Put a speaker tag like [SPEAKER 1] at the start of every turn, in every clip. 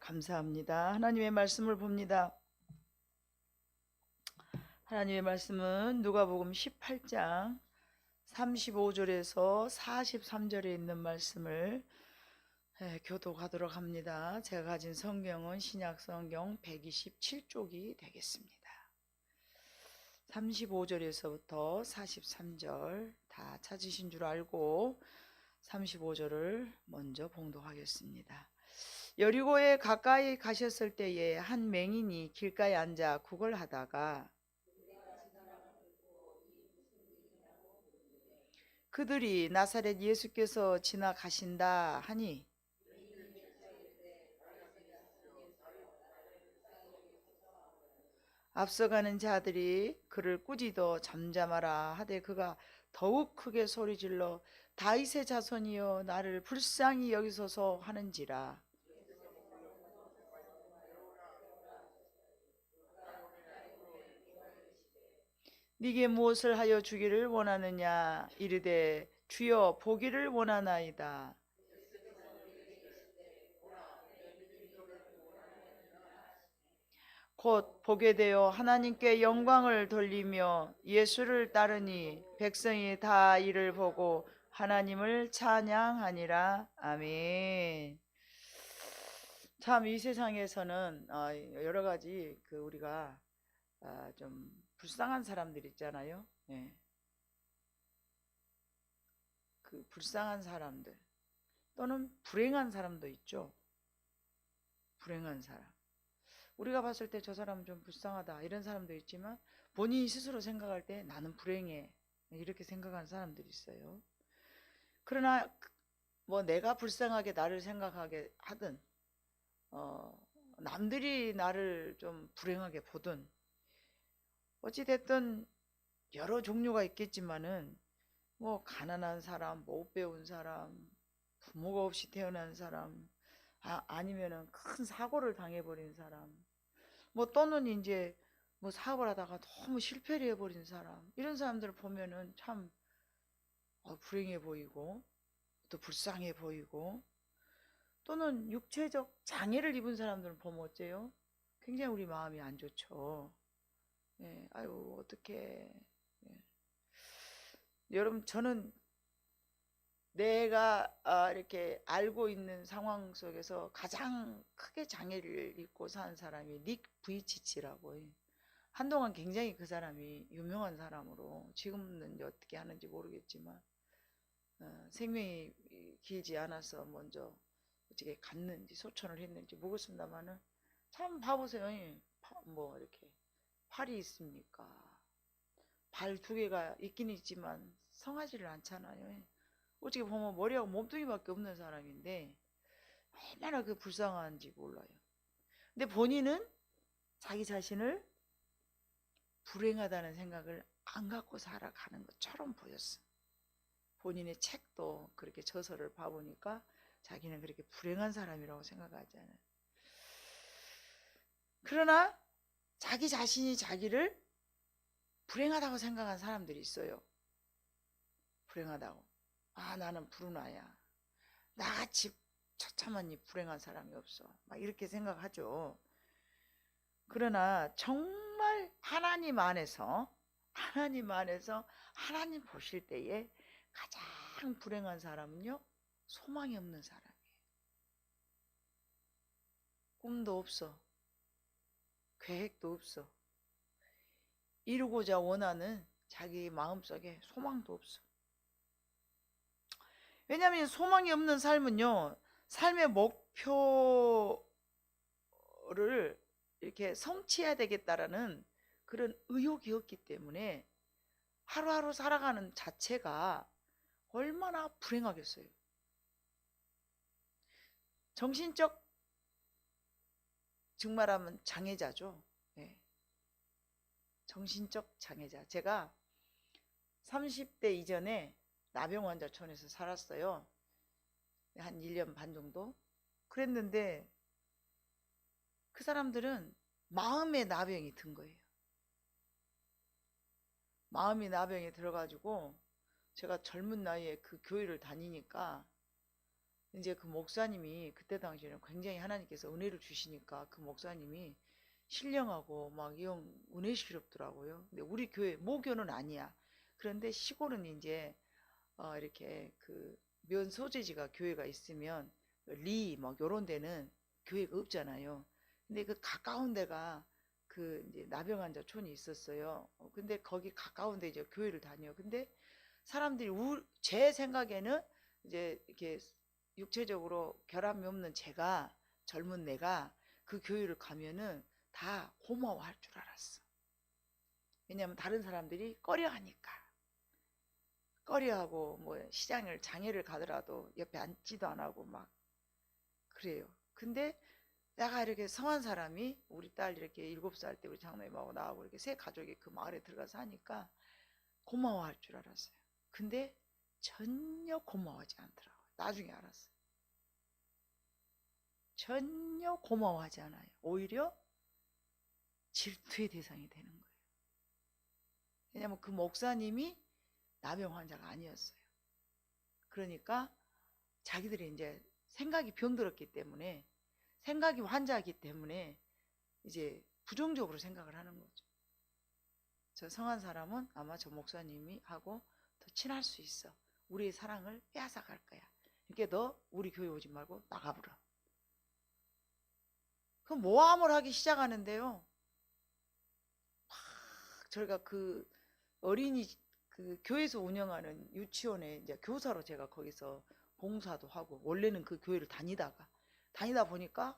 [SPEAKER 1] 감사합니다. 하나님의 말씀을 봅니다. 하나님의 말씀은 누가복음 18장 35절에서 43절에 있는 말씀을 교독하도록 합니다. 제가 가진 성경은 신약성경 127쪽이 되겠습니다. 35절에서부터 43절 다 찾으신 줄 알고 35절을 먼저 봉독하겠습니다. 여리고에 가까이 가셨을 때에 한 맹인이 길가에 앉아 구걸하다가 그들이 나사렛 예수께서 지나가신다 하니 앞서가는 자들이 그를 꾸짖어 잠잠하라 하되 그가 더욱 크게 소리질러 다윗의 자손이여 나를 불쌍히 여기소서 하는지라. 네게 무엇을 하여 주기를 원하느냐 이르되 주여 보기를 원하나이다. 곧 보게 되어 하나님께 영광을 돌리며 예수를 따르니 백성이 다 이를 보고 하나님을 찬양하니라. 아멘. 참 이 세상에서는 여러 가지 우리가 좀 불쌍한 사람들 있잖아요. 네. 그 불쌍한 사람들 또는 불행한 사람도 있죠. 불행한 사람. 우리가 봤을 때 저 사람은 좀 불쌍하다 이런 사람도 있지만 본인이 스스로 생각할 때 나는 불행해 이렇게 생각하는 사람들이 있어요. 그러나 뭐 내가 불쌍하게 나를 생각하게 하든 남들이 나를 좀 불행하게 보든 어찌됐든 여러 종류가 있겠지만은 뭐 가난한 사람, 못 배운 사람, 부모가 없이 태어난 사람, 아니면은 큰 사고를 당해버린 사람, 뭐 또는 이제 뭐 사업을 하다가 너무 실패를 해버린 사람, 이런 사람들을 보면은 참 불행해 보이고 또 불쌍해 보이고, 또는 육체적 장애를 입은 사람들을 보면 어째요? 굉장히 우리 마음이 안 좋죠. 예, 아유 어떡해. 예. 여러분 저는 내가 이렇게 알고 있는 상황 속에서 가장 크게 장애를 입고 산 사람이 닉 부이치치라고. 한동안 굉장히 그 사람이 유명한 사람으로, 지금은 이제 어떻게 하는지 모르겠지만 생명이 길지 않아서 먼저 어떻게 갔는지 소천을 했는지 모르겠습니다만은 참 봐보세요. 뭐 이렇게 팔이 있습니까? 발 두 개가 있긴 있지만 성하지를 않잖아요. 어떻게 보면 머리하고 몸뚱이밖에 없는 사람인데 얼마나 그 불쌍한지 몰라요. 근데 본인은 자기 자신을 불행하다는 생각을 안 갖고 살아가는 것처럼 보였어. 본인의 책도 그렇게 저서를 봐보니까 자기는 그렇게 불행한 사람이라고 생각하지 않아요. 그러나 자기 자신이 자기를 불행하다고 생각한 사람들이 있어요. 불행하다고. 나는 불운하야. 나같이 처참하니 불행한 사람이 없어. 막 이렇게 생각하죠. 그러나 정말 하나님 안에서 하나님 보실 때에 가장 불행한 사람은요, 소망이 없는 사람이에요. 꿈도 없어. 계획도 없어. 이루고자 원하는 자기 마음속에 소망도 없어. 왜냐하면 소망이 없는 삶은요, 삶의 목표를 이렇게 성취해야 되겠다라는 그런 의욕이 없기 때문에 하루하루 살아가는 자체가 얼마나 불행하겠어요. 정신적, 정말하면 장애자죠. 네. 정신적 장애자. 제가 30대 이전에 나병환자촌에서 살았어요. 한 1년 반 정도. 그랬는데 그 사람들은 마음의 나병이 든 거예요. 마음이 나병이 들어가지고 제가 젊은 나이에 그 교회를 다니니까 이제 그 목사님이 그때 당시에는 굉장히 하나님께서 은혜를 주시니까 그 목사님이 신령하고 막 영 은혜스럽더라고요. 근데 우리 교회 모교는 아니야. 그런데 시골은 이제 이렇게 그 면 소재지가 교회가 있으면 리 막 요런 데는 교회가 없잖아요. 근데 그 가까운 데가 그 이제 나병환자촌이 있었어요. 근데 거기 가까운 데 이제 교회를 다녀. 근데 사람들이 제 생각에는 이제 이렇게 육체적으로 결함이 없는 제가 젊은 내가 그 교회를 가면은 다 고마워할 줄 알았어. 왜냐면 다른 사람들이 꺼려하니까. 꺼려하고 뭐 시장을 장애를 가더라도 옆에 앉지도 안 하고 막 그래요. 근데 내가 이렇게 성한 사람이 우리 딸 이렇게 7살 때 우리 장로님하고 나하고 이렇게 세 가족이 그 마을에 들어가서 하니까 고마워할 줄 알았어요. 근데 전혀 고마워하지 않더라고요. 나중에 알았어요. 전혀 고마워하지 않아요. 오히려 질투의 대상이 되는 거예요. 왜냐하면 그 목사님이 나병 환자가 아니었어요. 그러니까 자기들이 이제 생각이 병들었기 때문에 생각이 환자이기 때문에 이제 부정적으로 생각을 하는 거죠. 저 성한 사람은 아마 저 목사님이 하고 더 친할 수 있어. 우리의 사랑을 빼앗아 갈 거야. 그러니까 너 우리 교회 오지 말고 나가버려. 그 모함을 하기 시작하는데요. 막 저희가 그 어린이 그 교회에서 운영하는 유치원에 이제 교사로 제가 거기서 봉사도 하고 원래는 그 교회를 다니다 보니까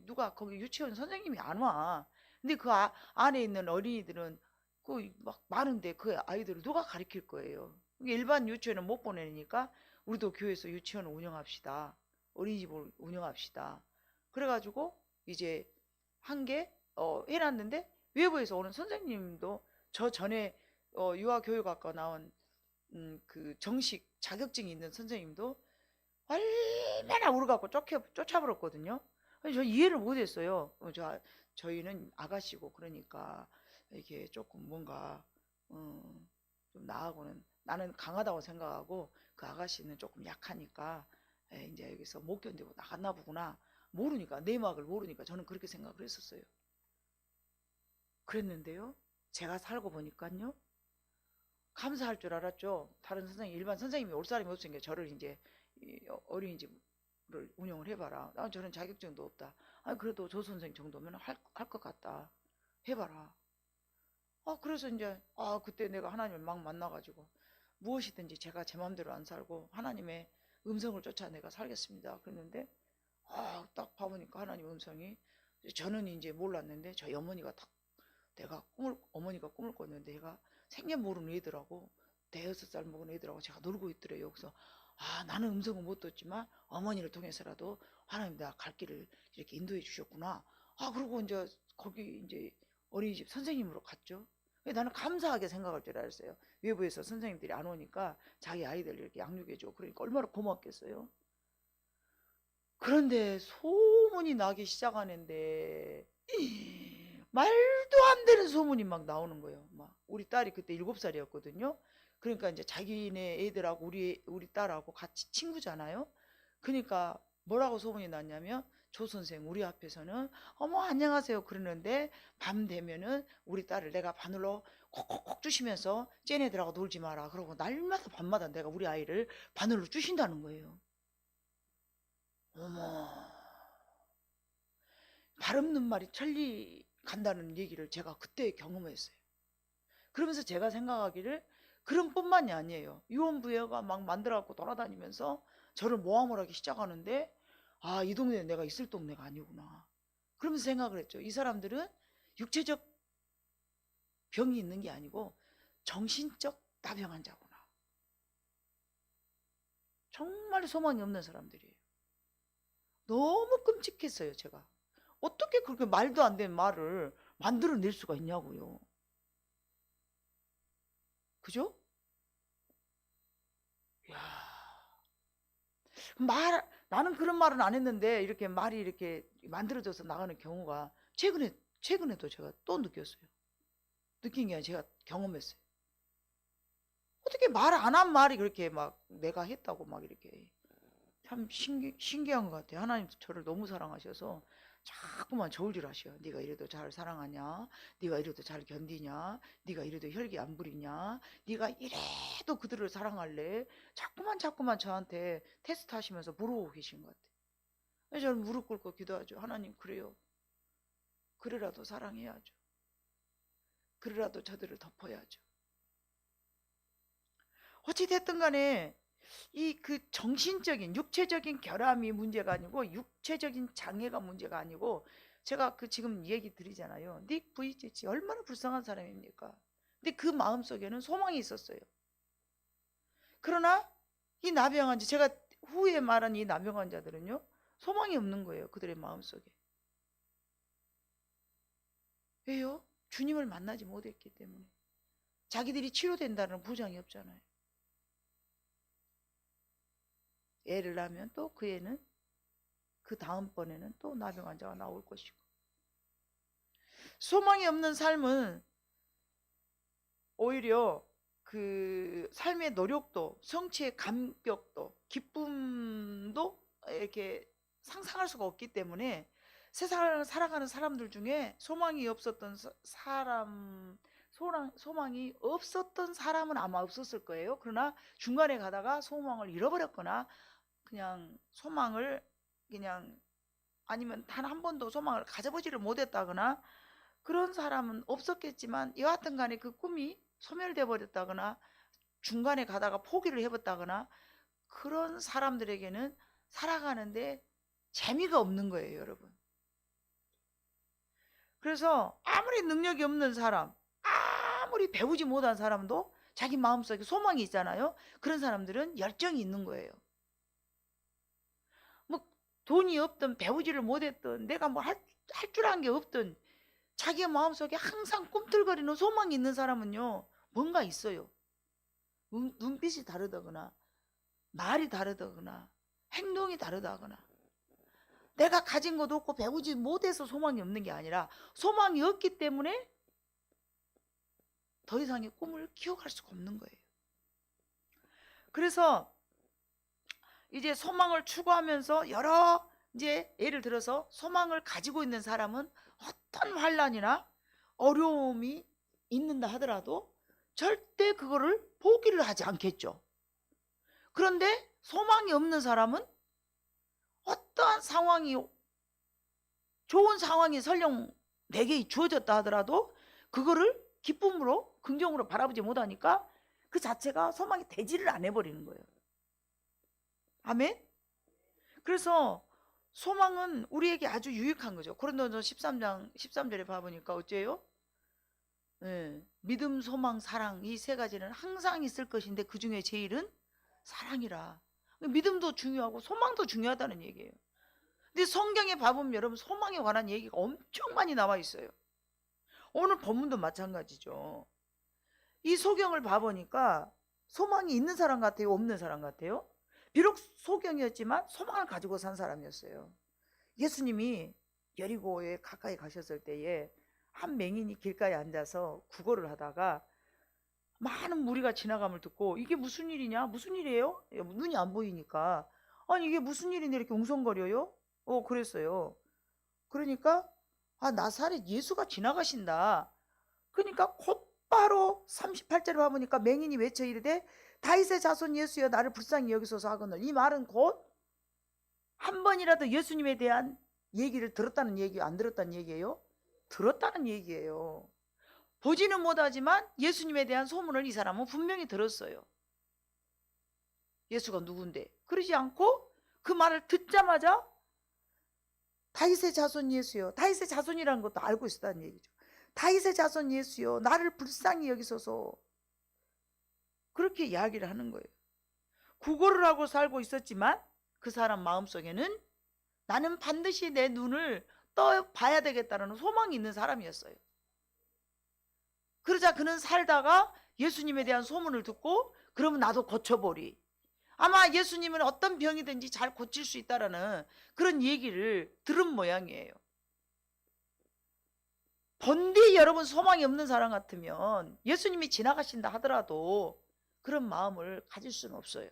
[SPEAKER 1] 누가 거기 유치원 선생님이 안 와. 근데 그 안에 있는 어린이들은 그 막 많은데 그 아이들을 누가 가르칠 거예요. 일반 유치원은 못 보내니까 우리도 교회에서 유치원을 운영합시다. 어린이집을 운영합시다. 그래가지고 이제 한 게 해놨는데 외부에서 오는 선생님도 저 전에 유아교육학과 나온 그 정식 자격증이 있는 선생님도 얼마나 울어갖고 쫓아버렸거든요. 저 이해를 못했어요. 저희는 아가씨고 그러니까 이게 조금 뭔가 좀 나하고는 나는 강하다고 생각하고 그 아가씨는 조금 약하니까 이제 여기서 못 견디고 나갔나 보구나. 모르니까 내막을 모르니까 저는 그렇게 생각을 했었어요. 그랬는데요. 제가 살고 보니까요. 감사할 줄 알았죠. 다른 선생님, 일반 선생님이 올 사람이 없으니까 저를 이제 어린이집을 운영을 해봐라. 저는 자격증도 없다. 아니, 그래도 조 선생 정도면 할 것 같다. 해봐라. 그래서 이제, 그때 내가 하나님을 막 만나가지고 무엇이든지 제가 제 마음대로 안 살고 하나님의 음성을 쫓아 내가 살겠습니다. 그랬는데, 딱 봐보니까 하나님 음성이 저는 이제 몰랐는데 저희 어머니가 딱 어머니가 꿈을 꿨는데 얘가 생전 모르는 애들하고 대여섯 살 먹은 애들하고 제가 놀고 있더래요. 그래서 나는 음성을 못 듣지만 어머니를 통해서라도 하나님 내가 갈 길을 이렇게 인도해 주셨구나. 그리고 이제 거기 이제 어린이집 선생님으로 갔죠. 나는 감사하게 생각할 줄 알았어요. 외부에서 선생님들이 안 오니까 자기 아이들 이렇게 양육해줘. 그러니까 얼마나 고맙겠어요. 그런데 소문이 나기 시작하는데 말도 안 되는 소문이 막 나오는 거예요. 막 우리 딸이 그때 7살이었거든요. 그러니까 이제 자기네 애들하고 우리 딸하고 같이 친구잖아요. 그러니까 뭐라고 소문이 났냐면 조 선생 우리 앞에서는 어머 안녕하세요 그러는데 밤 되면은 우리 딸을 내가 바늘로 콕콕콕 주시면서 쟤네들하고 놀지 마라 그러고 날마다 밤마다 내가 우리 아이를 바늘로 주신다는 거예요. 어머 발 없는 말이 천리 간다는 얘기를 제가 그때 경험했어요. 그러면서 제가 생각하기를 그런 뿐만이 아니에요. 유언부여가 막 만들어갖고 돌아다니면서 저를 모함을 하기 시작하는데 이 동네에 내가 있을 동네가 아니구나. 그러면서 생각을 했죠. 이 사람들은 육체적 병이 있는 게 아니고 정신적 나병 환자구나. 정말 소망이 없는 사람들이에요. 너무 끔찍했어요, 제가. 어떻게 그렇게 말도 안 되는 말을 만들어낼 수가 있냐고요. 그죠? 야, 나는 그런 말은 안 했는데 이렇게 말이 이렇게 만들어져서 나가는 경우가 최근에도 제가 또 느꼈어요. 느낀 게 아니라 제가 경험했어요. 어떻게 말 안 한 말이 그렇게 막 내가 했다고 막 이렇게 참 신기한 것 같아요. 하나님 저를 너무 사랑하셔서 자꾸만 저울질하셔. 네가 이래도 잘 사랑하냐? 네가 이래도 잘 견디냐? 네가 이래도 혈기 안 부리냐? 네가 이래도 그들을 사랑할래? 자꾸만 저한테 테스트 하시면서 물어보고 계신 것 같아요. 그래서 저는 무릎 꿇고 기도하죠. 하나님, 그래요. 그래라도 사랑해야죠. 그래라도 저들을 덮어야죠. 어찌됐든 간에 이 그 정신적인 육체적인 결함이 문제가 아니고 육체적인 장애가 문제가 아니고, 제가 그 지금 얘기 드리잖아요. 닉 부이치치 얼마나 불쌍한 사람입니까? 근데 그 마음속에는 소망이 있었어요. 그러나 이 나병 환자, 제가 후에 말한 이 나병 환자들은요, 소망이 없는 거예요. 그들의 마음속에. 왜요? 주님을 만나지 못했기 때문에. 자기들이 치료된다는 보장이 없잖아요. 애를 낳으면 또 그 애는 그 다음번에는 또 나병 환자가 나올 것이고. 소망이 없는 삶은 오히려 그 삶의 노력도, 성취의 감격도, 기쁨도 이렇게 상상할 수가 없기 때문에 세상을 살아가는 사람들 중에 소망이 없었던 소망이 없었던 사람은 아마 없었을 거예요. 그러나 중간에 가다가 소망을 잃어버렸거나 그냥 소망을 그냥, 아니면 단 한 번도 소망을 가져보지를 못했다거나, 그런 사람은 없었겠지만 여하튼 간에 그 꿈이 소멸돼 버렸다거나 중간에 가다가 포기를 해봤다거나, 그런 사람들에게는 살아가는데 재미가 없는 거예요, 여러분. 그래서 아무리 능력이 없는 사람, 아무리 배우지 못한 사람도 자기 마음속에 소망이 있잖아요. 그런 사람들은 열정이 있는 거예요. 뭐 돈이 없든 배우지를 못했든 내가 뭐 할 줄 아는 게 없든 자기 마음속에 항상 꿈틀거리는 소망이 있는 사람은요, 뭔가 있어요. 눈빛이 다르다거나 말이 다르다거나 행동이 다르다거나. 내가 가진 것도 없고 배우지 못해서 소망이 없는 게 아니라 소망이 없기 때문에 더 이상의 꿈을 키워갈 수가 없는 거예요. 그래서 이제 소망을 추구하면서 여러, 이제 예를 들어서 소망을 가지고 있는 사람은 어떤 환난이나 어려움이 있는다 하더라도 절대 그거를 포기를 하지 않겠죠. 그런데 소망이 없는 사람은 어떠한 상황이, 좋은 상황이 설령 내게 주어졌다 하더라도 그거를 기쁨으로 긍정으로 바라보지 못하니까 그 자체가 소망이 되지를 안 해버리는 거예요. 아멘. 그래서 소망은 우리에게 아주 유익한 거죠. 고린도전서 13장 13절에 봐보니까 어째요? 믿음, 소망, 사랑, 이 세 가지는 항상 있을 것인데 그 중에 제일은 사랑이라. 믿음도 중요하고 소망도 중요하다는 얘기예요. 근데 성경에 봐보면 여러분, 소망에 관한 얘기가 엄청 많이 나와 있어요. 오늘 본문도 마찬가지죠. 이 소경을 봐보니까 소망이 있는 사람 같아요, 없는 사람 같아요? 비록 소경이었지만 소망을 가지고 산 사람이었어요. 예수님이 여리고에 가까이 가셨을 때에 한 맹인이 길가에 앉아서 구걸을 하다가 많은 무리가 지나감을 듣고 이게 무슨 일이냐? 무슨 일이에요? 눈이 안 보이니까. 아니 이게 무슨 일인데 이렇게 웅성거려요? 그랬어요. 그러니까 나사렛 예수가 지나가신다. 그러니까 곧바로 38절에 와보니까 맹인이 외쳐 이르되 다윗의 자손 예수여 나를 불쌍히 여기소서 하거늘. 이 말은 곧 한 번이라도 예수님에 대한 얘기를 들었다는 얘기, 안 들었다는 얘기예요? 들었다는 얘기예요. 보지는 못하지만 예수님에 대한 소문을 이 사람은 분명히 들었어요. 예수가 누군데. 그러지 않고 그 말을 듣자마자 다윗의 자손 예수여, 다윗의 자손이라는 것도 알고 있었다는 얘기죠. 다윗의 자손 예수여 나를 불쌍히 여기소서, 그렇게 이야기를 하는 거예요. 구걸을 하고 살고 있었지만 그 사람 마음속에는 나는 반드시 내 눈을 떠봐야 되겠다는 소망이 있는 사람이었어요. 그러자 그는 살다가 예수님에 대한 소문을 듣고 그러면 나도 고쳐보리. 아마 예수님은 어떤 병이든지 잘 고칠 수 있다라는 그런 얘기를 들은 모양이에요. 번디 여러분 소망이 없는 사람 같으면 예수님이 지나가신다 하더라도 그런 마음을 가질 수는 없어요.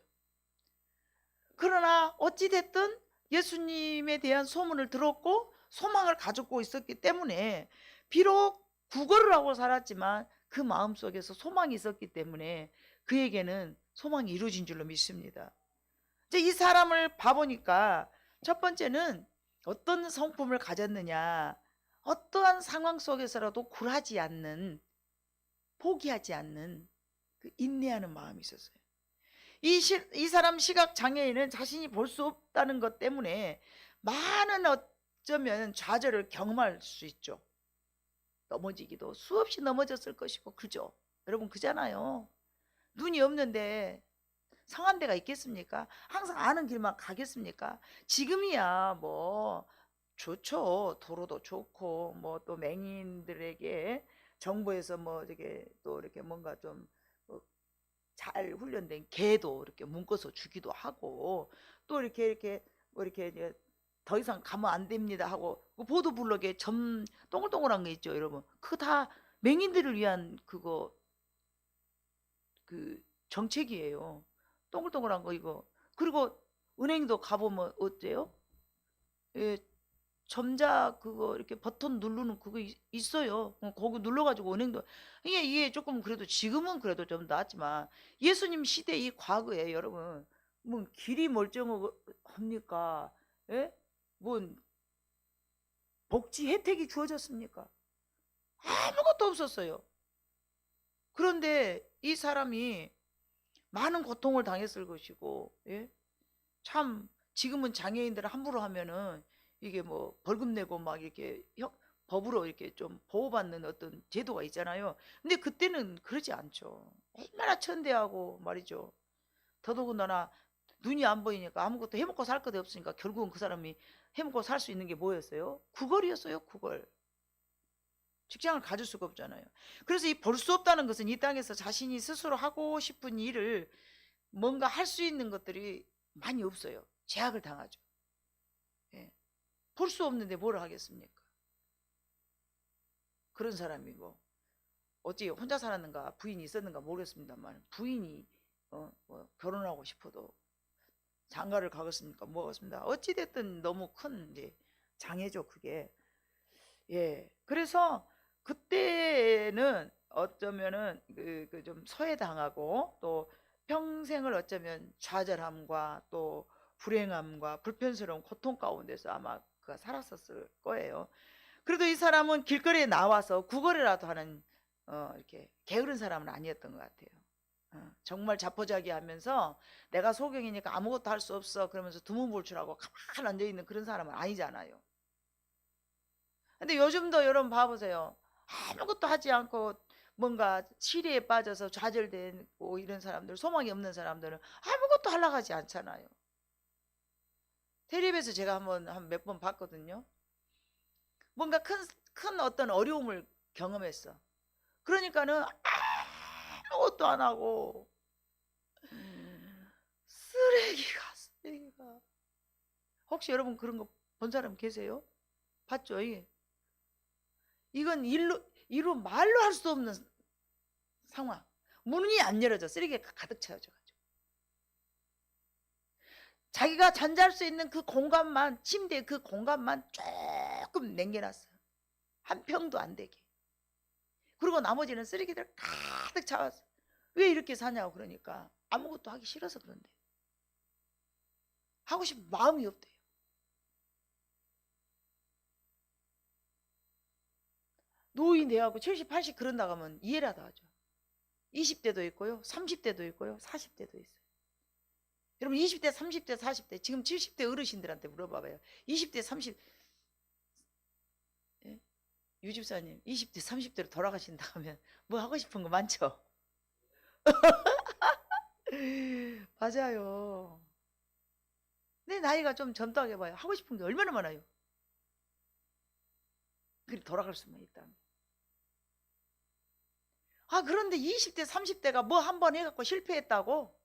[SPEAKER 1] 그러나 어찌됐든 예수님에 대한 소문을 들었고 소망을 가지고 있었기 때문에 비록 구걸을 하고 살았지만 그 마음속에서 소망이 있었기 때문에 그에게는 소망이 이루어진 줄로 믿습니다. 이제 이 사람을 봐보니까 첫 번째는 어떤 성품을 가졌느냐, 어떠한 상황 속에서라도 굴하지 않는, 포기하지 않는 그 인내하는 마음이 있었어요. 이 사람 시각장애인은 자신이 볼 수 없다는 것 때문에 많은 어쩌면 좌절을 경험할 수 있죠. 넘어지기도 수없이 넘어졌을 것이고, 그죠? 여러분, 그잖아요. 눈이 없는데 성한 데가 있겠습니까? 항상 아는 길만 가겠습니까? 지금이야 뭐 좋죠. 도로도 좋고 뭐 또 맹인들에게 정부에서 뭐 이렇게 또 이렇게 뭔가 좀 잘 훈련된 개도 이렇게 묶어서 주기도 하고, 또 이렇게 뭐 이렇게 이제 더 이상 가면 안 됩니다 하고 그 보도블록에 점 동글동글한 거 있죠, 여러분. 그거 다 맹인들을 위한 그거 그 정책이에요. 동글동글한 거 이거. 그리고 은행도 가보면 어때요? 예, 점자 그거 이렇게 버튼 누르는 그거 있어요. 거기 눌러가지고 은행도 이게 조금 그래도 지금은 그래도 좀 낫지만 예수님 시대 이 과거에 여러분 뭐 길이 멀쩡합니까? 예? 뭔 복지 혜택이 주어졌습니까? 아무것도 없었어요. 그런데 이 사람이 많은 고통을 당했을 것이고, 예? 참 지금은 장애인들 함부로 하면은 이게 뭐 벌금 내고 막 이렇게 법으로 이렇게 좀 보호받는 어떤 제도가 있잖아요. 근데 그때는 그러지 않죠. 얼마나 천대하고 말이죠. 더더군다나 눈이 안 보이니까 아무것도 해먹고 살 것도 없으니까 결국은 그 사람이 해먹고 살 수 있는 게 뭐였어요? 구걸이었어요, 구걸. 직장을 가질 수가 없잖아요. 그래서 이 볼 수 없다는 것은 이 땅에서 자신이 스스로 하고 싶은 일을 뭔가 할 수 있는 것들이 많이 없어요. 제약을 당하죠. 예. 볼 수 없는데 뭘 하겠습니까? 그런 사람이 뭐 어찌 혼자 살았는가 부인이 있었는가 모르겠습니다만 부인이 뭐 결혼하고 싶어도 장가를 가겠습니까? 뭐겠습니다. 어찌 됐든 너무 큰 이제 장애죠, 그게. 예. 그래서 그때는 어쩌면은 그 좀 소외당하고 또 평생을 어쩌면 좌절함과 또 불행함과 불편스러운 고통 가운데서 아마 그가 살았었을 거예요. 그래도 이 사람은 길거리에 나와서 구걸이라도 하는 이렇게 게으른 사람은 아니었던 것 같아요. 정말 자포자기하면서 내가 소경이니까 아무것도 할 수 없어 그러면서 두문불출하고 가만히 앉아 있는 그런 사람은 아니잖아요. 근데 요즘도 여러분 봐보세요. 아무것도 하지 않고 뭔가 시리에 빠져서 좌절되고 이런 사람들, 소망이 없는 사람들은 아무것도 하려고 하지 않잖아요. 텔레비에서 제가 한 몇 번 봤거든요. 뭔가 큰 어떤 어려움을 경험했어. 그러니까는 아무것도 안 하고 쓰레기가. 혹시 여러분 그런 거 본 사람 계세요? 봤죠? 이건 이로 말로 할 수 없는 상황. 문이 안 열어져. 쓰레기가 가득 채워져 가지고. 자기가 잠잘 수 있는 그 공간만, 침대 그 공간만 조금 남겨놨어요. 한 평도 안 되게. 그리고 나머지는 쓰레기들 가득 차왔어. 왜 이렇게 사냐고 그러니까 아무것도 하기 싫어서 그런데. 하고 싶은 마음이 없대요. 노인 돼하고 70, 80 그런 나가면 이해라도 하죠. 20대도 있고요. 30대도 있고요. 40대도 있어요. 여러분 20대, 30대, 40대 지금 70대 어르신들한테 물어봐봐요. 20대, 30 예? 유집사님 20대, 30대로 돌아가신다 하면 뭐 하고 싶은 거 많죠? 맞아요. 내 나이가 좀 젊다고 해봐요. 하고 싶은 게 얼마나 많아요. 그리 돌아갈 수만 있다면. 그런데 20대, 30대가 뭐 한 번 해갖고 실패했다고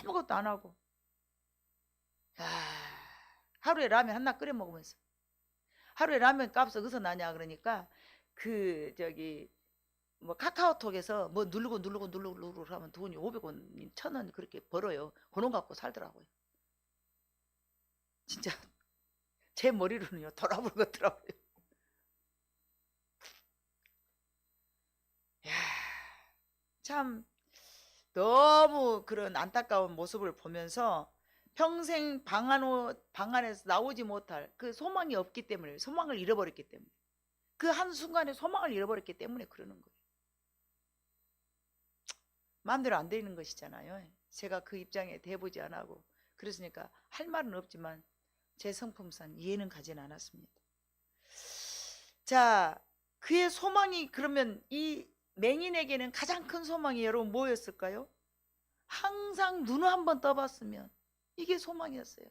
[SPEAKER 1] 아무것도 안 하고 하루에 라면 하나 끓여 먹으면서 하루에 라면 값은 어디서 나냐 그러니까 그 저기 뭐 카카오톡에서 뭐 누르고 하면 돈이 500원, 1000원 그렇게 벌어요. 그런 거 갖고 살더라고요. 진짜 제 머리로는요 돌아버리더라고요. 야, 참 너무 그런 안타까운 모습을 보면서 평생 방 안에서 나오지 못할 그 소망이 없기 때문에, 소망을 잃어버렸기 때문에, 그 한순간에 소망을 잃어버렸기 때문에 그러는 거예요. 마음대로 안 되는 것이잖아요. 제가 그 입장에 대보지 안 하고 그랬으니까 할 말은 없지만 제 성품상 이해는 가진 않았습니다. 자, 그의 소망이, 그러면 이 맹인에게는 가장 큰 소망이 여러분 뭐였을까요? 항상 눈을 한번 떠봤으면, 이게 소망이었어요.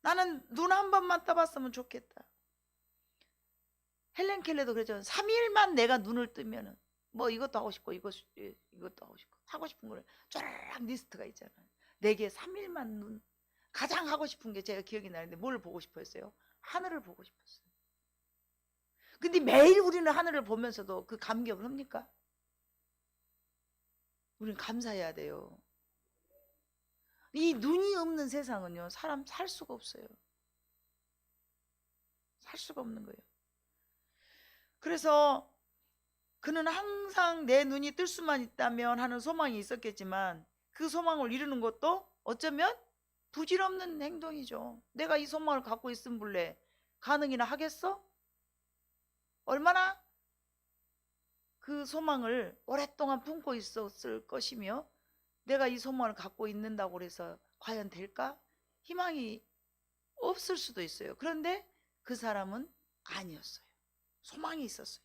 [SPEAKER 1] 나는 눈 한 번만 떠봤으면 좋겠다. 헬렌 켈러도 그랬죠. 3일만 내가 눈을 뜨면은 뭐 이것도 하고 싶고 이것도 하고 싶은 거를 쫙 리스트가 있잖아요. 내게 3일만 가장 하고 싶은 게, 제가 기억이 나는데 뭘 보고 싶었어요? 하늘을 보고 싶었어요. 근데 매일 우리는 하늘을 보면서도 그 감격을 합니까? 우리는 감사해야 돼요. 이 눈이 없는 세상은요, 사람 살 수가 없어요. 살 수가 없는 거예요. 그래서 그는 항상 내 눈이 뜰 수만 있다면 하는 소망이 있었겠지만, 그 소망을 이루는 것도 어쩌면 부질없는 행동이죠. 내가 이 소망을 갖고 있으면 볼래 가능이나 하겠어? 얼마나 그 소망을 오랫동안 품고 있었을 것이며, 내가 이 소망을 갖고 있는다고 해서 과연 될까? 희망이 없을 수도 있어요. 그런데 그 사람은 아니었어요. 소망이 있었어요.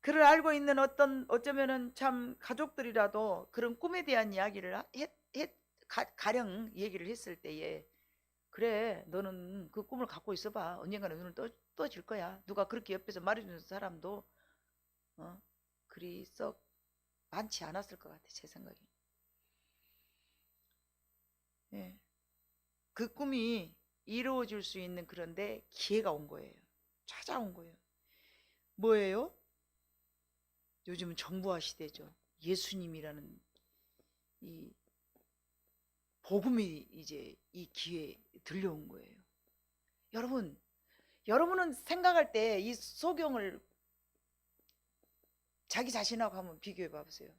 [SPEAKER 1] 그를 알고 있는 어쩌면은 참 가족들이라도 그런 꿈에 대한 이야기를 가령 얘기를 했을 때에, 그래 너는 그 꿈을 갖고 있어봐, 언젠가는 눈을 떠질 거야. 누가 그렇게 옆에서 말해주는 사람도 그리 썩 많지 않았을 것 같아, 제 생각에. 예. 그 꿈이 이루어질 수 있는, 그런데 기회가 온 거예요. 찾아온 거예요. 뭐예요? 요즘은 정보화 시대죠. 예수님이라는 이 복음이 이제 이 기회에 들려온 거예요. 여러분은 생각할 때 이 소경을 자기 자신하고 한번 비교해 봐보세요.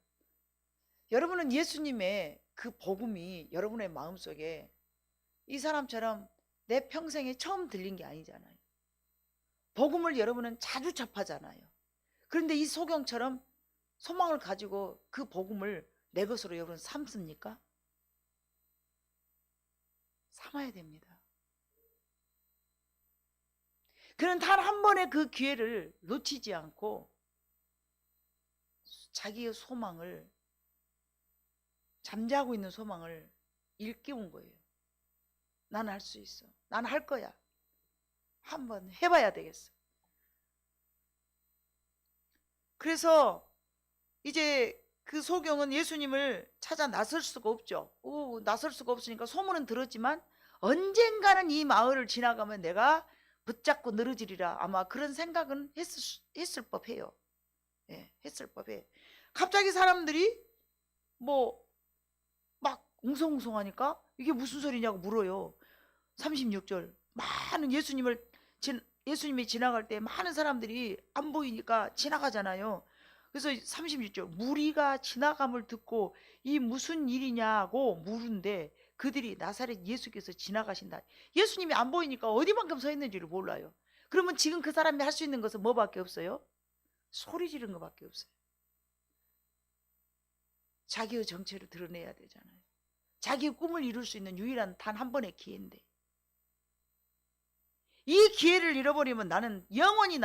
[SPEAKER 1] 여러분은 예수님의 그 복음이 여러분의 마음속에 이 사람처럼 내 평생에 처음 들린 게 아니잖아요. 복음을 여러분은 자주 접하잖아요. 그런데 이 소경처럼 소망을 가지고 그 복음을 내 것으로 여러분 삼습니까? 삼아야 됩니다. 그는 단 한 번의 그 기회를 놓치지 않고 자기의 소망을, 잠자고 있는 소망을 일깨운 거예요. 나는 할 수 있어. 나는 할 거야. 한번 해봐야 되겠어. 그래서 이제 그 소경은 예수님을 찾아 나설 수가 없죠. 나설 수가 없으니까 소문은 들었지만 언젠가는 이 마을을 지나가면 내가 붙잡고 늘어지리라, 아마 그런 생각은 했을 법해요. 예, 했을 법해. 갑자기 사람들이 뭐 막 웅성웅성하니까 이게 무슨 소리냐고 물어요. 36절, 많은 예수님이 지나갈 때 많은 사람들이 안 보이니까 지나가잖아요. 그래서 36절, 무리가 지나감을 듣고 이 무슨 일이냐고 물은데 그들이 나사렛 예수께서 지나가신다. 예수님이 안 보이니까 어디만큼 서 있는지를 몰라요. 그러면 지금 그 사람이 할 수 있는 것은 뭐밖에 없어요? 소리 지르는 것밖에 없어요. 자기의 정체를 드러내야 되잖아요. 자기의 꿈을 이룰 수 있는 유일한 단 한 번의 기회인데, 이 기회를 잃어버리면 나는 영원히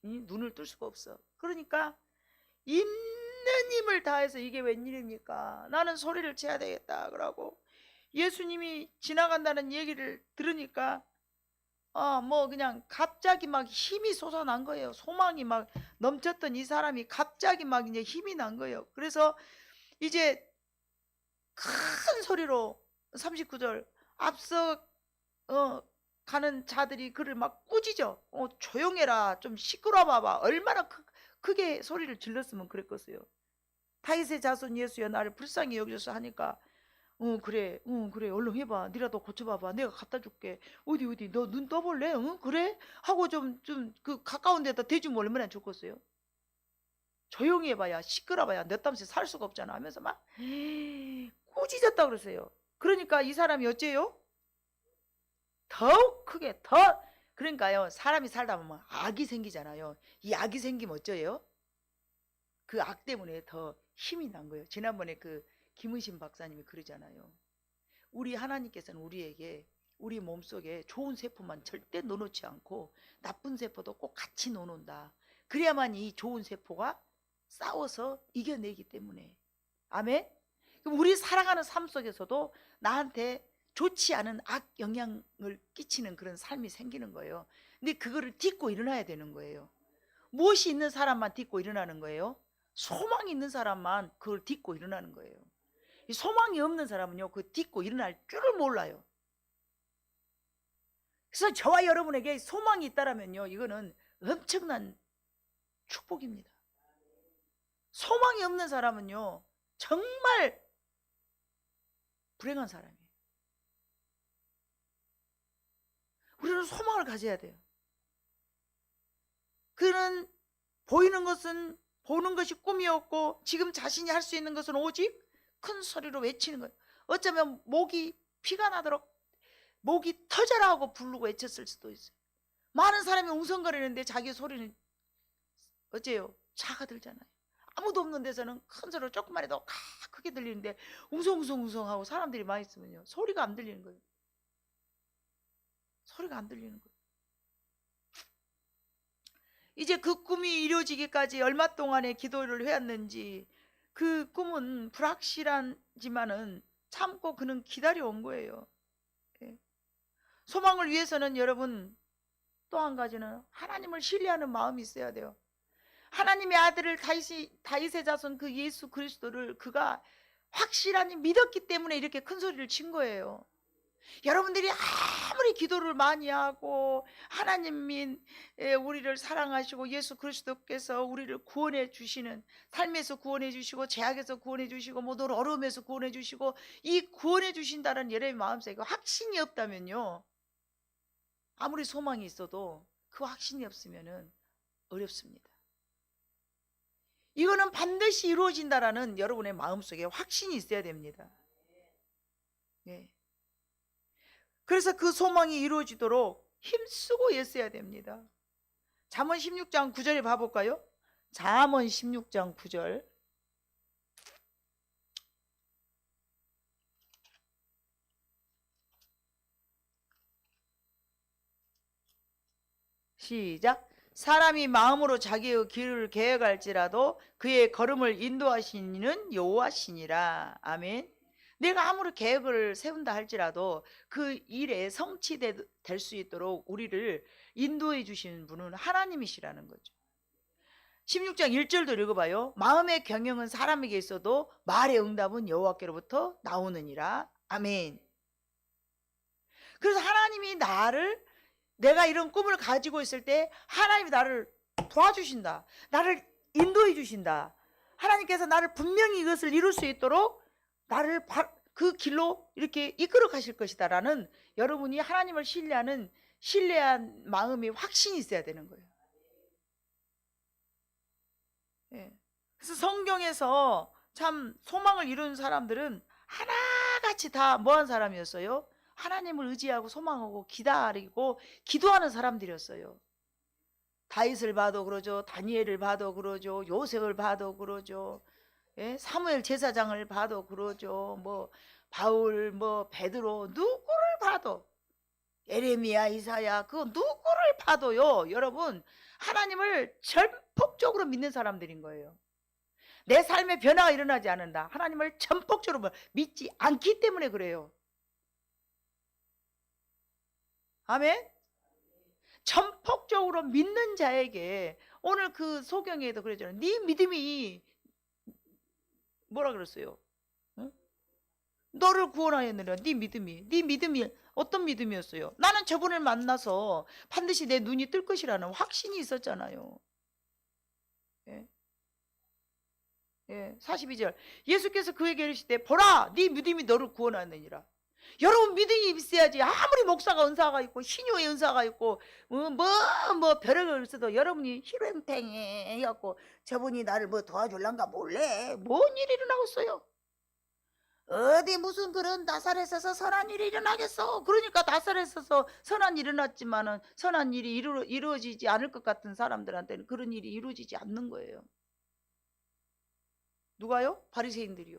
[SPEAKER 1] 눈을 뜰 수가 없어. 그러니까 있는 힘을 다해서, 이게 웬일입니까? 나는 소리를 쳐야 되겠다 그러고, 예수님이 지나간다는 얘기를 들으니까 뭐 그냥 갑자기 막 힘이 솟아난 거예요. 소망이 막 넘쳤던 이 사람이 갑자기 막 이제 힘이 난 거예요. 그래서 이제 큰 소리로 39절, 앞서 가는 자들이 그를 막 꾸짖어. 조용해라, 좀 시끄러워 봐봐. 얼마나 크게 소리를 질렀으면 그랬겠어요. 다윗의 자손 예수여, 나를 불쌍히 여기셔서 하니까 응 그래 응 그래 얼른 해봐 니라도 고쳐봐봐 내가 갖다 줄게 어디 너 눈 떠볼래 응 그래 하고 좀 그 가까운 데다 대주면 얼마나 좋겠어요. 조용히 해봐야 시끄러봐야 몇 담씩 살 수가 없잖아 하면서 막 꾸짖었다 그러세요. 그러니까 이 사람이 어째요? 더욱 크게 더 그러니까요 사람이 살다 보면 악이 생기잖아요. 이 악이 생기면 어째요? 그 악 때문에 더 힘이 난 거예요. 지난번에 그 김의신 박사님이 그러잖아요. 우리 하나님께서는 우리에게 우리 몸속에 좋은 세포만 절대 넣어놓지 않고 나쁜 세포도 꼭 같이 넣어놓는다. 그래야만 이 좋은 세포가 싸워서 이겨내기 때문에. 아멘? 그럼 우리 살아가는 삶 속에서도 나한테 좋지 않은 악 영향을 끼치는 그런 삶이 생기는 거예요. 근데 그거를 딛고 일어나야 되는 거예요. 무엇이 있는 사람만 딛고 일어나는 거예요? 소망이 있는 사람만 그걸 딛고 일어나는 거예요. 소망이 없는 사람은요 그 딛고 일어날 줄을 몰라요. 그래서 저와 여러분에게 소망이 있다면요 이거는 엄청난 축복입니다. 소망이 없는 사람은요 정말 불행한 사람이에요. 우리는 소망을 가져야 돼요. 그는 보이는 것은 보는 것이 꿈이었고 지금 자신이 할 수 있는 것은 오직 큰 소리로 외치는 거예요. 어쩌면 목이 피가 나도록 목이 터져라 하고 부르고 외쳤을 수도 있어요. 많은 사람이 웅성거리는데 자기 소리는 어째요? 작아들잖아요. 아무도 없는 데서는 큰 소리로 조금만 해도 크게 들리는데 웅성웅성 하고 사람들이 많이 있으면요 소리가 안 들리는 거예요. 소리가 안 들리는 거예요. 이제 그 꿈이 이루어지기까지 얼마 동안의 기도를 해왔는지 그 꿈은 불확실하지만은 참고 그는 기다려온 거예요. 소망을 위해서는 여러분 또 한 가지는 하나님을 신뢰하는 마음이 있어야 돼요. 하나님의 아들을 다윗의 자손 그 예수 그리스도를 그가 확실하니 믿었기 때문에 이렇게 큰 소리를 친 거예요. 여러분들이 아무리 기도를 많이 하고 하나님이 우리를 사랑하시고 예수 그리스도께서 우리를 구원해 주시는 삶에서 구원해 주시고 죄악에서 구원해 주시고 모든 어려움에서 구원해 주시고 이 구원해 주신다는 여러분의 마음속에 확신이 없다면요 아무리 소망이 있어도 그 확신이 없으면 어렵습니다. 이거는 반드시 이루어진다라는 여러분의 마음속에 확신이 있어야 됩니다. 네. 그래서 그 소망이 이루어지도록 힘쓰고 애써야 됩니다. 잠언 16장 9절에 봐볼까요? 잠언 16장 9절 시작. 사람이 마음으로 자기의 길을 계획할지라도 그의 걸음을 인도하시는 여호와시니라. 아멘. 내가 아무리 계획을 세운다 할지라도 그 일에 성취될 수 있도록 우리를 인도해 주시는 분은 하나님이시라는 거죠. 16장 1절도 읽어봐요. 마음의 경영은 사람에게 있어도 말의 응답은 여호와께로부터 나오느니라. 아멘. 그래서 하나님이 내가 이런 꿈을 가지고 있을 때 하나님이 나를 도와주신다. 나를 인도해 주신다. 하나님께서 나를 분명히 이것을 이룰 수 있도록 나를 그 길로 이렇게 이끌어 가실 것이다 라는 여러분이 하나님을 신뢰한 마음이 확신이 있어야 되는 거예요. 예. 그래서 성경에서 참 소망을 이룬 사람들은 하나같이 다 뭐한 사람이었어요? 하나님을 의지하고 소망하고 기다리고 기도하는 사람들이었어요. 다윗을 봐도 그러죠. 다니엘을 봐도 그러죠. 요셉을 봐도 그러죠. 예? 사무엘 제사장을 봐도 그러죠. 뭐 바울, 뭐 베드로 누구를 봐도 예레미야, 이사야 그 누구를 봐도요. 여러분 하나님을 전폭적으로 믿는 사람들인 거예요. 내 삶에 변화가 일어나지 않는다. 하나님을 전폭적으로 믿지 않기 때문에 그래요. 아멘. 전폭적으로 믿는 자에게 오늘 그 소경에도 그러잖아요. 네 믿음이 뭐라 그랬어요? 응? 너를 구원하였느라. 네 믿음이 어떤 믿음이었어요? 나는 저분을 만나서 반드시 내 눈이 뜰 것이라는 확신이 있었잖아요. 예? 예, 42절. 예수께서 그에게 이르시되 보라 네 믿음이 너를 구원하느니라. 여러분 믿음이 있어야지. 아무리 목사가 은사가 있고 신유의 은사가 있고 뭐 별의별 있어도 여러분이 희롱탱이 해갖고 저분이 나를 뭐 도와줄란가 몰래 뭔 일이 일어나겠어요? 어디 무슨 그런 나사렛에서 선한 일이 일어나겠어. 그러니까 나사렛에서 선한 일이 일어났지만은 선한 일이 이루어지지 않을 것 같은 사람들한테는 그런 일이 이루어지지 않는 거예요. 누가요? 바리새인들이요.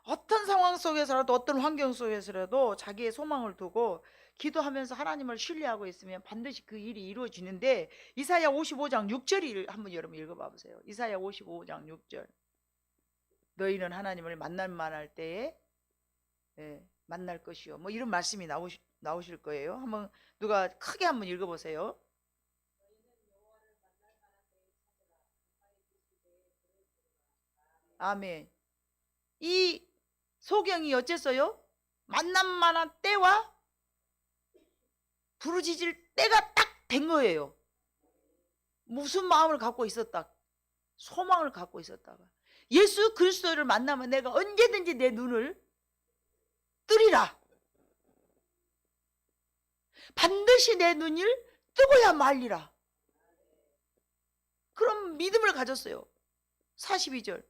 [SPEAKER 1] 어떤 상황 속에서라도 어떤 환경 속에서라도 자기의 소망을 두고 기도하면서 하나님을 신뢰하고 있으면 반드시 그 일이 이루어지는데, 이사야 55장 6절을 한번 여러분 읽어봐 보세요. 이사야 55장 6절. 너희는 하나님을 만날 만할 때에 만날 것이요. 뭐 이런 말씀이 나오실 거예요. 한번 누가 크게 한번 읽어보세요. 아멘. 이 소경이 어째서요? 만남 만한 때와 부르짖을 때가 딱 된 거예요. 무슨 마음을 갖고 있었다? 소망을 갖고 있었다가 예수 그리스도를 만나면 내가 언제든지 내 눈을 뜨리라. 반드시 내 눈을 뜨고야 말리라. 그럼 믿음을 가졌어요. 42절.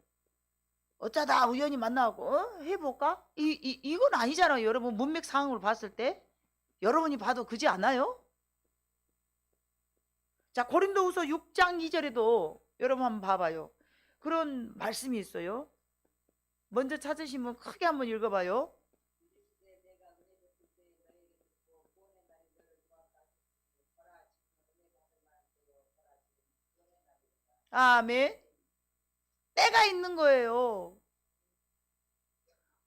[SPEAKER 1] 어쩌다 우연히 만나고 해볼까? 이건 아니잖아요. 여러분 문맥 상황을 봤을 때 여러분이 봐도 그지 않아요? 자, 고린도후서 6장 2절에도 여러분 한번 봐봐요. 그런 말씀이 있어요. 먼저 찾으시면 크게 한번 읽어봐요. 아멘. 때가 있는 거예요.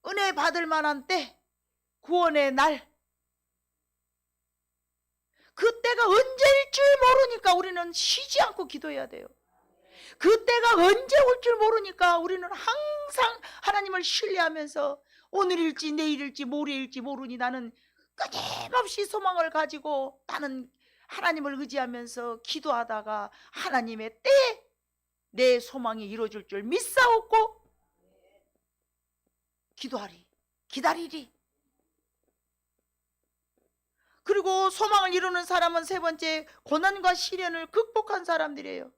[SPEAKER 1] 은혜 받을 만한 때, 구원의 날. 그 때가 언제일 줄 모르니까 우리는 쉬지 않고 기도해야 돼요. 그 때가 언제 올 줄 모르니까 우리는 항상 하나님을 신뢰하면서 오늘일지 내일일지 모레일지 모르니 나는 끊임없이 소망을 가지고 나는 하나님을 의지하면서 기도하다가 하나님의 때에 내 소망이 이루어질 줄 믿사옵고 기도하리, 기다리리. 그리고 소망을 이루는 사람은 세 번째, 고난과 시련을 극복한 사람들이에요.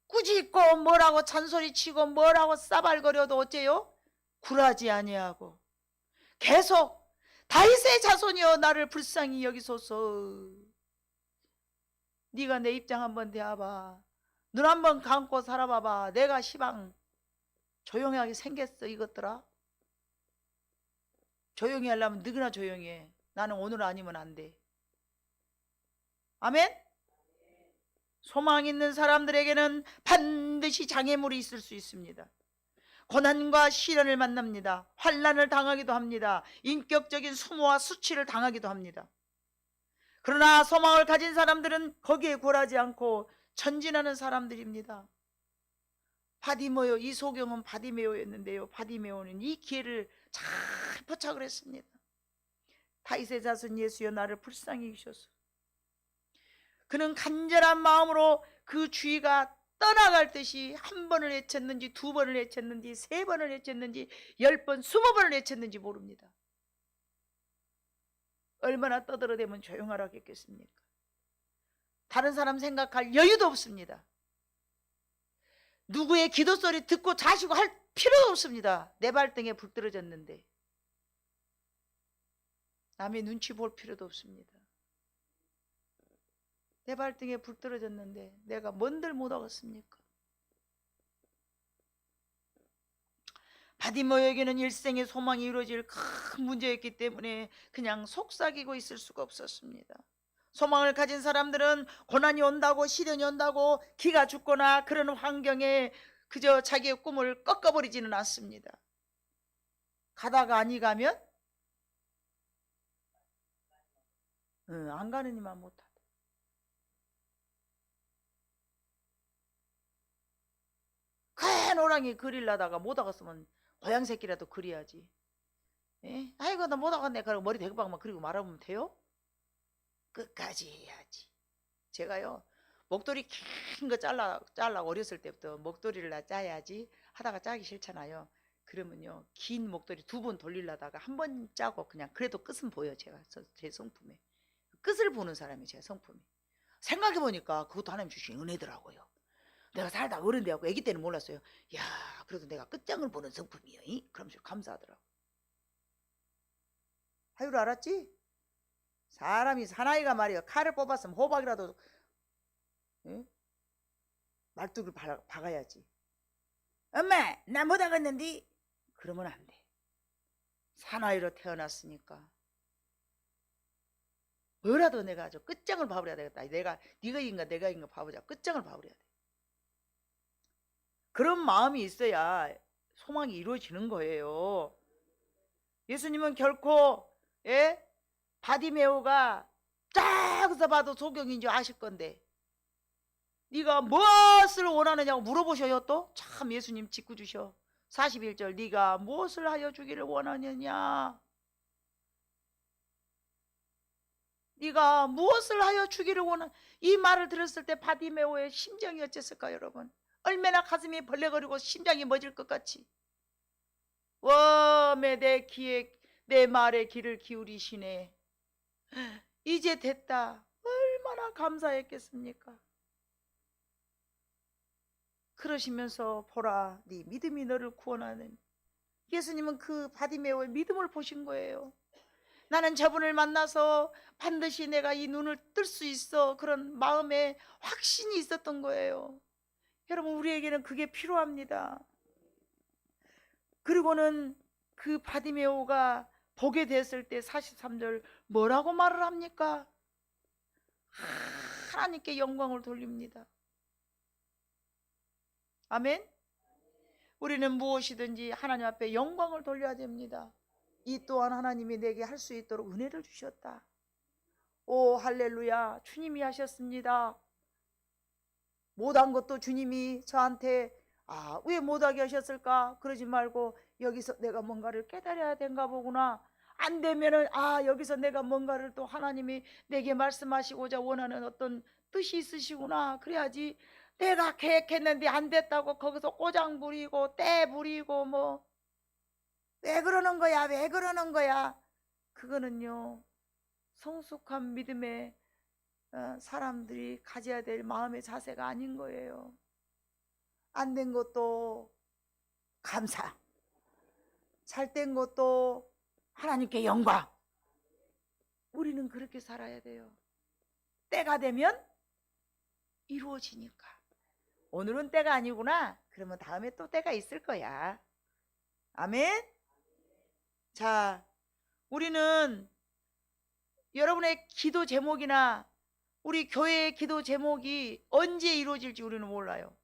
[SPEAKER 1] 꾸짖고 뭐라고 잔소리치고 뭐라고 싸발거려도 어째요? 굴하지 아니하고 계속 다윗의 자손이여 나를 불쌍히 여기소서. 네가 내 입장 한번 대봐봐. 눈 한번 감고 살아봐봐. 내가 시방 조용하게 생겼어 이것들아. 조용히 하려면 누구나 조용히 해. 나는 오늘 아니면 안 돼. 아멘? 소망 있는 사람들에게는 반드시 장애물이 있을 수 있습니다. 고난과 시련을 만납니다. 환난을 당하기도 합니다. 인격적인 수모와 수치를 당하기도 합니다. 그러나 소망을 가진 사람들은 거기에 굴하지 않고 전진하는 사람들입니다. 바디메오, 이 소경은 바디메오였는데요, 바디메오는 이 기회를 잘 포착을 했습니다. 다윗의 자손 예수여 나를 불쌍히 여기소서. 그는 간절한 마음으로 그 주의가 떠나갈 듯이 한 번을 외쳤는지 두 번을 외쳤는지 세 번을 외쳤는지 10번 20번을 외쳤는지 모릅니다. 얼마나 떠들어대면 조용하라겠습니까? 다른 사람 생각할 여유도 없습니다. 누구의 기도 소리 듣고 자시고 할 필요도 없습니다. 내 발등에 불 떨어졌는데 남의 눈치 볼 필요도 없습니다. 내 발등에 불 떨어졌는데 내가 뭔들 못하겠습니까? 바디모에게는 일생의 소망이 이루어질 큰 문제였기 때문에 그냥 속삭이고 있을 수가 없었습니다. 소망을 가진 사람들은 고난이 온다고 시련이 온다고 기가 죽거나 그런 환경에 그저 자기의 꿈을 꺾어버리지는 않습니다. 가다가 아니 가면 안 가는 이만 못하다. 큰 호랑이 그리려다가 못 하겠으면 고양 새끼라도 그려야지. 예? 아이고 나 못 하겠네. 그러고 머리 대박만 그리고 말아보면 돼요? 끝까지 해야지. 제가요 먹도리 긴 거 잘라 어렸을 때부터 먹도리를 나 짜야지 하다가 짜기 싫잖아요. 그러면요 긴 목도리 2번 돌리려다가 한 번 짜고 그냥 그래도 끝은 보여. 제가 제 성품에 끝을 보는 사람이 제 성품이. 생각해보니까 그것도 하나님 주신 은혜더라고요. 내가 살다 어른 되고 아기 때는 몰랐어요. 야 그래도 내가 끝장을 보는 성품이요. 그러면서 감사하더라고. 하유를 알았지? 사람이 사나이가 말이야 칼을 뽑았으면 호박이라도 말뚝을 박아야지. 엄마 나 못하겠는데 그러면 안 돼. 사나이로 태어났으니까 뭐라도 내가 아주 끝장을 봐버려야 되겠다. 네가 인가 내가 인가 봐보자. 끝장을 봐버려야 돼. 그런 마음이 있어야 소망이 이루어지는 거예요. 예수님은 결코 바디메오가 쫙서 봐도 소경인 줄 아실 건데 네가 무엇을 원하느냐고 물어보셔요. 또 참 예수님 짓궂 주셔. 41절 네가 무엇을 하여 주기를 원하느냐. 네가 무엇을 하여 주기를 원하느냐. 이 말을 들었을 때 바디메오의 심정이 어땠을까 여러분. 얼마나 가슴이 벌레거리고 심장이 멎을 것 같이. 웜에 내 말에 귀를 기울이시네. 이제 됐다. 얼마나 감사했겠습니까. 그러시면서 보라 네 믿음이 너를 구원하는. 예수님은 그 바디메오의 믿음을 보신 거예요. 나는 저분을 만나서 반드시 내가 이 눈을 뜰 수 있어. 그런 마음에 확신이 있었던 거예요. 여러분 우리에게는 그게 필요합니다. 그리고는 그 바디메오가 보게 됐을 때 43절 뭐라고 말을 합니까? 하나님께 영광을 돌립니다. 아멘. 우리는 무엇이든지 하나님 앞에 영광을 돌려야 됩니다. 이 또한 하나님이 내게 할 수 있도록 은혜를 주셨다. 오 할렐루야. 주님이 하셨습니다. 못한 것도 주님이 저한테 왜 못하게 하셨을까? 그러지 말고 여기서 내가 뭔가를 깨달아야 된가 보구나. 안 되면은 여기서 내가 뭔가를 또 하나님이 내게 말씀하시고자 원하는 어떤 뜻이 있으시구나. 그래야지 내가 계획했는데 안 됐다고 거기서 꼬장 부리고 떼 부리고 뭐 왜 그러는 거야 왜 그러는 거야. 그거는요 성숙한 믿음의 사람들이 가져야 될 마음의 자세가 아닌 거예요. 안 된 것도 감사, 잘 된 것도 하나님께 영광. 우리는 그렇게 살아야 돼요. 때가 되면 이루어지니까. 오늘은 때가 아니구나. 그러면 다음에 또 때가 있을 거야. 아멘. 자, 우리는 여러분의 기도 제목이나 우리 교회의 기도 제목이 언제 이루어질지 우리는 몰라요.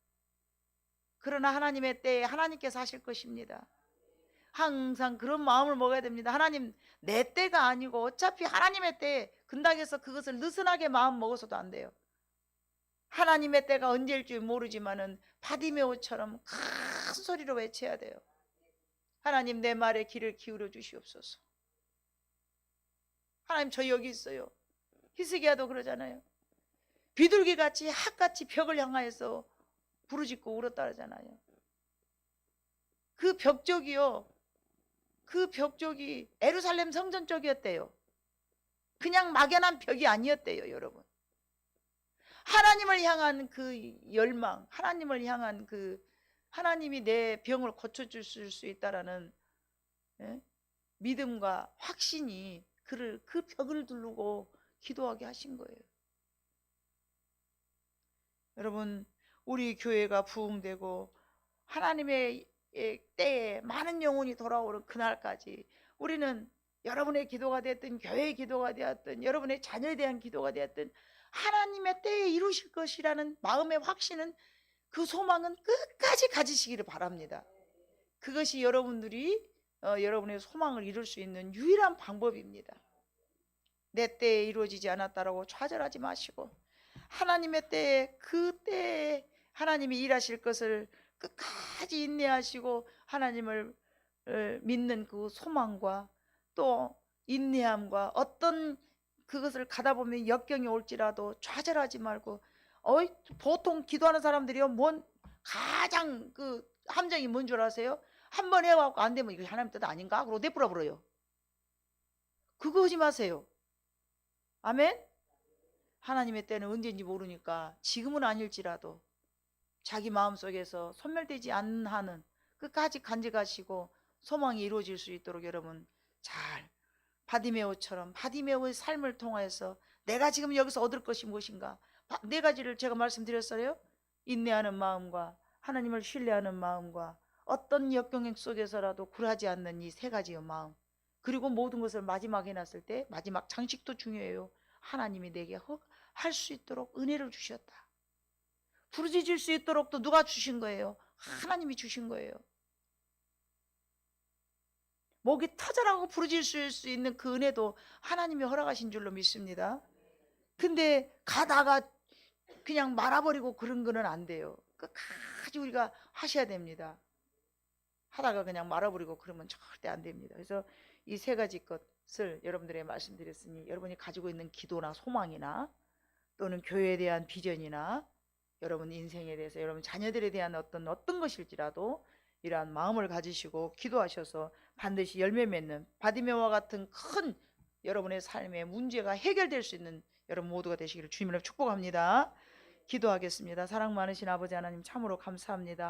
[SPEAKER 1] 그러나 하나님의 때에 하나님께서 하실 것입니다. 항상 그런 마음을 먹어야 됩니다. 하나님 내 때가 아니고 어차피 하나님의 때에 근당해서 그것을 느슨하게 마음 먹어서도 안 돼요. 하나님의 때가 언제일 줄 모르지만은 바디메오처럼 큰 소리로 외쳐야 돼요. 하나님 내 말에 귀를 기울여 주시옵소서. 하나님 저 여기 있어요. 히스기야도 그러잖아요. 비둘기같이 학같이 벽을 향하여서 부르짖고 울었다 하잖아요. 그 벽쪽이요. 그 벽쪽이 예루살렘 성전 쪽이었대요. 그냥 막연한 벽이 아니었대요. 여러분. 하나님을 향한 그 열망, 하나님을 향한 그 하나님이 내 병을 고쳐줄 수 있다라는 믿음과 확신이 그 벽을 두르고 기도하게 하신 거예요. 여러분 우리 교회가 부흥되고 하나님의 때에 많은 영혼이 돌아오는 그날까지 우리는 여러분의 기도가 되었든 교회의 기도가 되었든 여러분의 자녀에 대한 기도가 되었든 하나님의 때에 이루실 것이라는 마음의 확신은 그 소망은 끝까지 가지시기를 바랍니다. 그것이 여러분들이 여러분의 소망을 이룰 수 있는 유일한 방법입니다. 내 때에 이루어지지 않았다라고 좌절하지 마시고 하나님의 때에 그 때에 하나님이 일하실 것을 끝까지 인내하시고 하나님을 믿는 그 소망과 또 인내함과 어떤 그것을 가다 보면 역경이 올지라도 좌절하지 말고 어이, 보통 기도하는 사람들이요, 뭔 가장 그 함정이 뭔 줄 아세요? 한 번 해갖고 안 되면 이거 하나님 뜻 아닌가? 그러고 내뿌려 버려요. 그거 하지 마세요. 아멘? 하나님의 때는 언제인지 모르니까 지금은 아닐지라도 자기 마음속에서 소멸되지 않는 한은 끝까지 간직하시고 소망이 이루어질 수 있도록 여러분 잘 바디메오처럼 바디메오의 삶을 통해서 내가 지금 여기서 얻을 것이 무엇인가, 네 가지를 제가 말씀드렸어요. 인내하는 마음과 하나님을 신뢰하는 마음과 어떤 역경행 속에서라도 굴하지 않는 이 세 가지의 마음, 그리고 모든 것을 마지막에 해놨을 때 마지막 장식도 중요해요. 하나님이 내게 할 수 있도록 은혜를 주셨다. 부르짖을 수 있도록 또 누가 주신 거예요? 하나님이 주신 거예요. 목이 터져라고 부르짖을 수 있는 그 은혜도 하나님이 허락하신 줄로 믿습니다. 근데 가다가 그냥 말아버리고 그런 거는 안 돼요. 끝까지 우리가 하셔야 됩니다. 하다가 그냥 말아버리고 그러면 절대 안 됩니다. 그래서 이 세 가지 것을 여러분들에게 말씀드렸으니 여러분이 가지고 있는 기도나 소망이나 또는 교회에 대한 비전이나 여러분 인생에 대해서 여러분 자녀들에 대한 어떤 것일지라도 이러한 마음을 가지시고 기도하셔서 반드시 열매 맺는 바디메오와 같은 큰 여러분의 삶의 문제가 해결될 수 있는 여러분 모두가 되시기를 주님으로 축복합니다. 기도하겠습니다. 사랑 많으신 아버지 하나님 참으로 감사합니다.